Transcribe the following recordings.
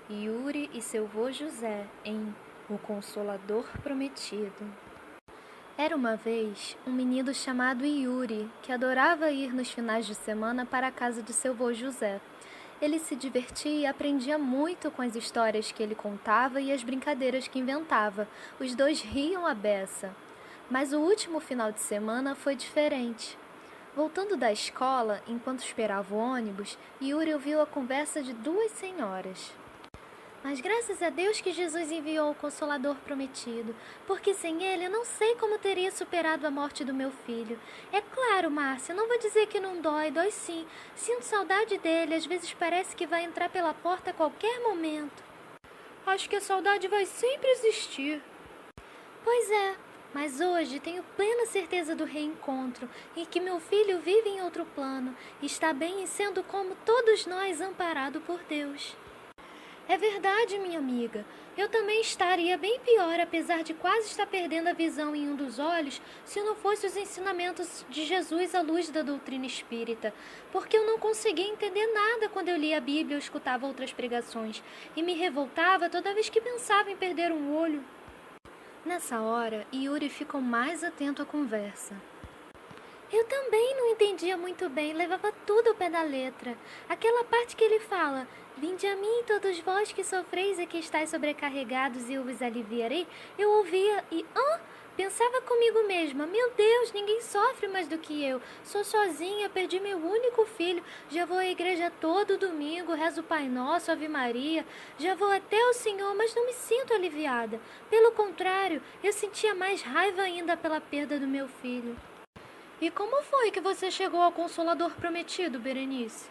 Yuri e seu vô José em O Consolador Prometido. Era uma vez um menino chamado Yuri, que adorava ir nos finais de semana para a casa de seu vô José. Ele se divertia e aprendia muito com as histórias que ele contava e as brincadeiras que inventava. Os dois riam à beça. Mas o último final de semana foi diferente. Voltando da escola, enquanto esperava o ônibus, Yuri ouviu a conversa de duas senhoras. Mas graças a Deus que Jesus enviou o Consolador Prometido, porque sem ele eu não sei como teria superado a morte do meu filho. É claro, Márcia, não vou dizer que não dói, dói sim. Sinto saudade dele, às vezes parece que vai entrar pela porta a qualquer momento. Acho que a saudade vai sempre existir. Pois é, mas hoje tenho plena certeza do reencontro e que meu filho vive em outro plano, está bem e sendo como todos nós amparado por Deus. É verdade, minha amiga. Eu também estaria bem pior, apesar de quase estar perdendo a visão em um dos olhos, se não fosse os ensinamentos de Jesus à luz da doutrina espírita. Porque eu não conseguia entender nada quando eu lia a Bíblia ou escutava outras pregações, e me revoltava toda vez que pensava em perder um olho. Nessa hora, Yuri ficou mais atento à conversa. Eu também não entendia muito bem, levava tudo ao pé da letra. Aquela parte que ele fala, vinde a mim todos vós que sofreis e que estáis sobrecarregados e eu vos aliviarei, eu ouvia e, pensava comigo mesma, meu Deus, ninguém sofre mais do que eu. Sou sozinha, perdi meu único filho, já vou à igreja todo domingo, rezo o Pai Nosso, Ave Maria, já vou até o Senhor, mas não me sinto aliviada. Pelo contrário, eu sentia mais raiva ainda pela perda do meu filho. E como foi que você chegou ao Consolador Prometido, Berenice?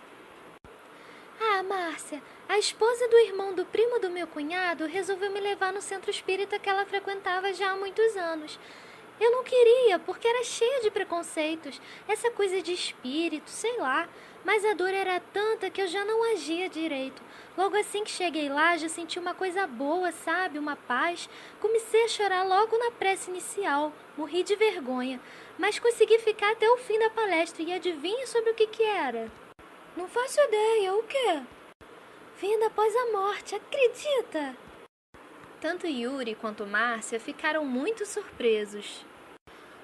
Ah, Márcia, a esposa do irmão do primo do meu cunhado resolveu me levar no centro espírita que ela frequentava já há muitos anos. Eu não queria, porque era cheia de preconceitos, essa coisa de espírito, sei lá. Mas a dor era tanta que eu já não agia direito. Logo assim que cheguei lá, já senti uma coisa boa, sabe? Uma paz. Comecei a chorar logo na prece inicial. Morri de vergonha. Mas consegui ficar até o fim da palestra e adivinha sobre o que era? Não faço ideia. O quê? Vida após a morte, acredita? Tanto Yuri quanto Márcia ficaram muito surpresos.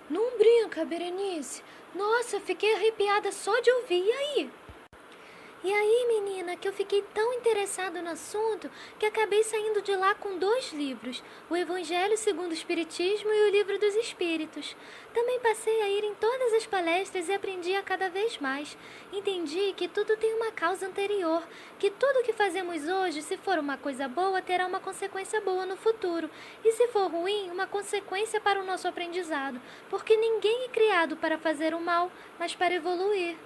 Não brinca, Berenice. Nossa, fiquei arrepiada só de ouvir. E aí? E aí, menina, que eu fiquei tão interessado no assunto que acabei saindo de lá com 2 livros, o Evangelho segundo o Espiritismo e o Livro dos Espíritos. Também passei a ir em todas as palestras e aprendi a cada vez mais. Entendi que tudo tem uma causa anterior, que tudo que fazemos hoje, se for uma coisa boa, terá uma consequência boa no futuro, e se for ruim, uma consequência para o nosso aprendizado, porque ninguém é criado para fazer o mal, mas para evoluir.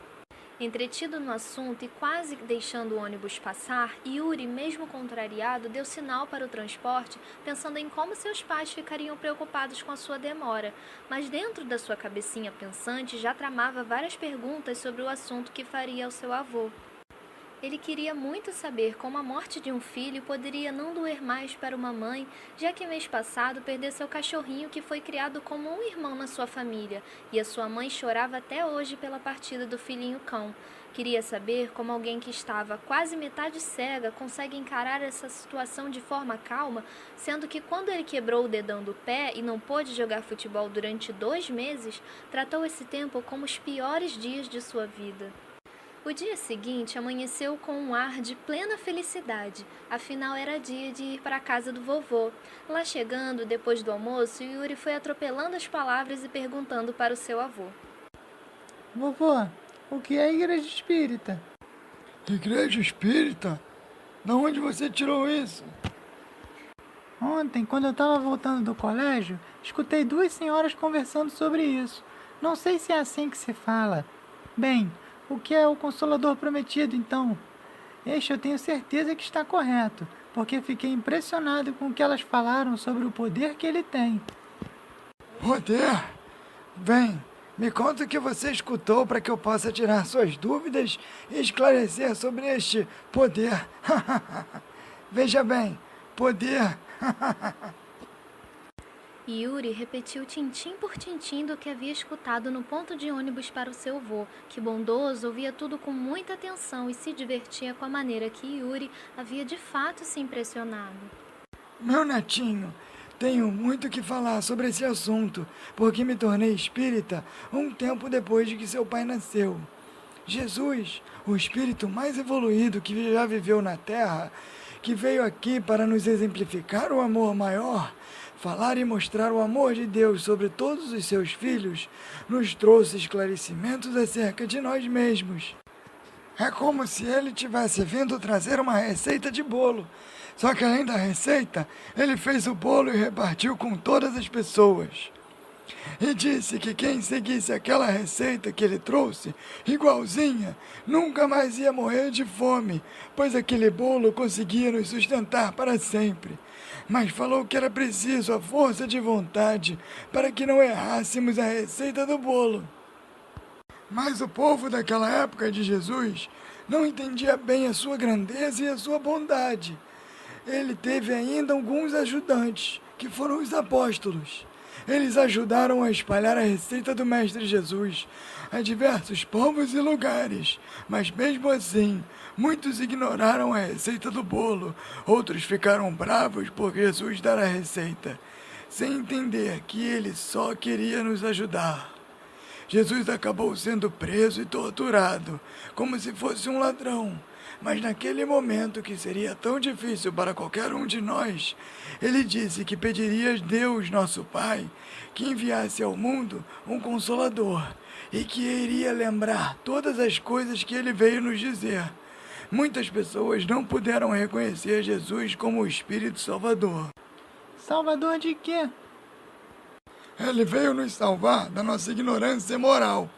Entretido no assunto e quase deixando o ônibus passar, Yuri, mesmo contrariado, deu sinal para o transporte, pensando em como seus pais ficariam preocupados com a sua demora, mas dentro da sua cabecinha pensante já tramava várias perguntas sobre o assunto que faria ao seu avô. Ele queria muito saber como a morte de um filho poderia não doer mais para uma mãe, já que mês passado perdeu seu cachorrinho que foi criado como um irmão na sua família, e a sua mãe chorava até hoje pela partida do filhinho cão. Queria saber como alguém que estava quase metade cega consegue encarar essa situação de forma calma, sendo que quando ele quebrou o dedão do pé e não pôde jogar futebol durante 2 meses, tratou esse tempo como os piores dias de sua vida. O dia seguinte amanheceu com um ar de plena felicidade, afinal era dia de ir para a casa do vovô. Lá chegando, depois do almoço, Yuri foi atropelando as palavras e perguntando para o seu avô. Vovô, o que é igreja espírita? Igreja espírita? De onde você tirou isso? Ontem, quando eu estava voltando do colégio, escutei 2 senhoras conversando sobre isso. Não sei se é assim que se fala. Bem, o que é o Consolador Prometido, então? Este eu tenho certeza que está correto, porque fiquei impressionado com o que elas falaram sobre o poder que ele tem. Poder? Bem, me conta o que você escutou para que eu possa tirar suas dúvidas e esclarecer sobre este poder. Veja bem, poder. Yuri repetiu tintim por tintim do que havia escutado no ponto de ônibus para o seu vô, que bondoso ouvia tudo com muita atenção e se divertia com a maneira que Yuri havia de fato se impressionado. Meu netinho, tenho muito que falar sobre esse assunto, porque me tornei espírita um tempo depois de que seu pai nasceu. Jesus, o espírito mais evoluído que já viveu na Terra, que veio aqui para nos exemplificar o amor maior, falar e mostrar o amor de Deus sobre todos os seus filhos, nos trouxe esclarecimentos acerca de nós mesmos. É como se ele tivesse vindo trazer uma receita de bolo. Só que além da receita, ele fez o bolo e repartiu com todas as pessoas. E disse que quem seguisse aquela receita que ele trouxe, igualzinha, nunca mais ia morrer de fome, pois aquele bolo conseguia nos sustentar para sempre. Mas falou que era preciso a força de vontade para que não errássemos a receita do bolo. Mas o povo daquela época de Jesus não entendia bem a sua grandeza e a sua bondade. Ele teve ainda alguns ajudantes, que foram os apóstolos. Eles ajudaram a espalhar a receita do Mestre Jesus a diversos povos e lugares, mas mesmo assim, muitos ignoraram a receita do bolo, outros ficaram bravos por Jesus dar a receita, sem entender que ele só queria nos ajudar. Jesus acabou sendo preso e torturado, como se fosse um ladrão. Mas naquele momento que seria tão difícil para qualquer um de nós, ele disse que pediria a Deus, nosso Pai, que enviasse ao mundo um Consolador e que iria lembrar todas as coisas que ele veio nos dizer. Muitas pessoas não puderam reconhecer Jesus como o Espírito Salvador. Salvador de quê? Ele veio nos salvar da nossa ignorância moral,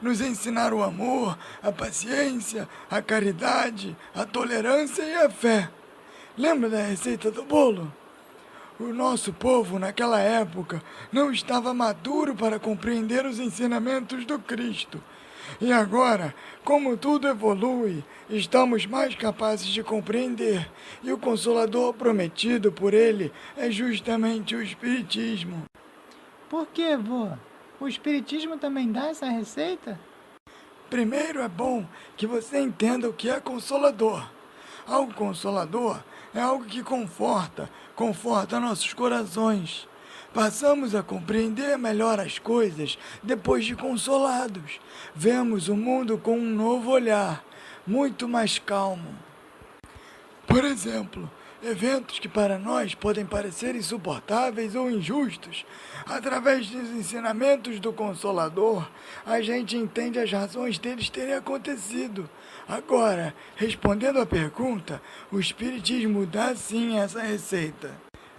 nos ensinar o amor, a paciência, a caridade, a tolerância e a fé. Lembra da receita do bolo? O nosso povo, naquela época, não estava maduro para compreender os ensinamentos do Cristo. E agora, como tudo evolui, estamos mais capazes de compreender, e o Consolador prometido por ele é justamente o Espiritismo. Por quê, vô? O Espiritismo também dá essa receita? Primeiro é bom que você entenda o que é consolador. Algo consolador é algo que conforta nossos corações. Passamos a compreender melhor as coisas depois de consolados. Vemos o mundo com um novo olhar, muito mais calmo. Por exemplo, eventos que para nós podem parecer insuportáveis ou injustos, através dos ensinamentos do Consolador, a gente entende as razões deles terem acontecido. Agora, respondendo à pergunta, o Espiritismo dá sim essa receita.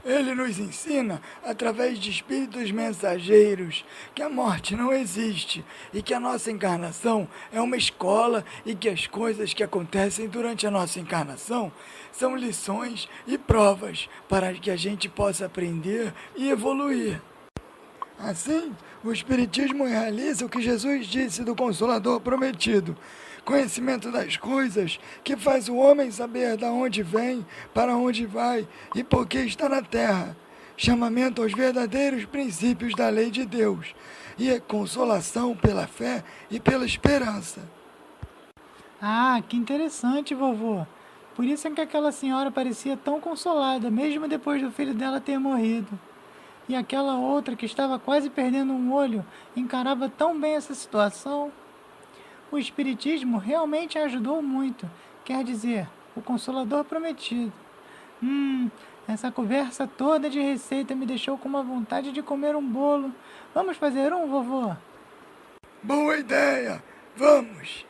Ele nos ensina, através de espíritos mensageiros, que a morte não existe e que a nossa encarnação é uma escola e que as coisas que acontecem durante a nossa encarnação são lições e provas para que a gente possa aprender e evoluir. Assim, o Espiritismo realiza o que Jesus disse do Consolador prometido: conhecimento das coisas que faz o homem saber de onde vem, para onde vai e por que está na terra. Chamamento aos verdadeiros princípios da lei de Deus e a consolação pela fé e pela esperança. Ah, que interessante, vovô. Por isso é que aquela senhora parecia tão consolada, mesmo depois do filho dela ter morrido. E aquela outra que estava quase perdendo um olho encarava tão bem essa situação. O Espiritismo realmente ajudou muito, quer dizer, o Consolador prometido. Essa conversa toda de receita me deixou com uma vontade de comer um bolo. Vamos fazer um, vovô? Boa ideia! Vamos!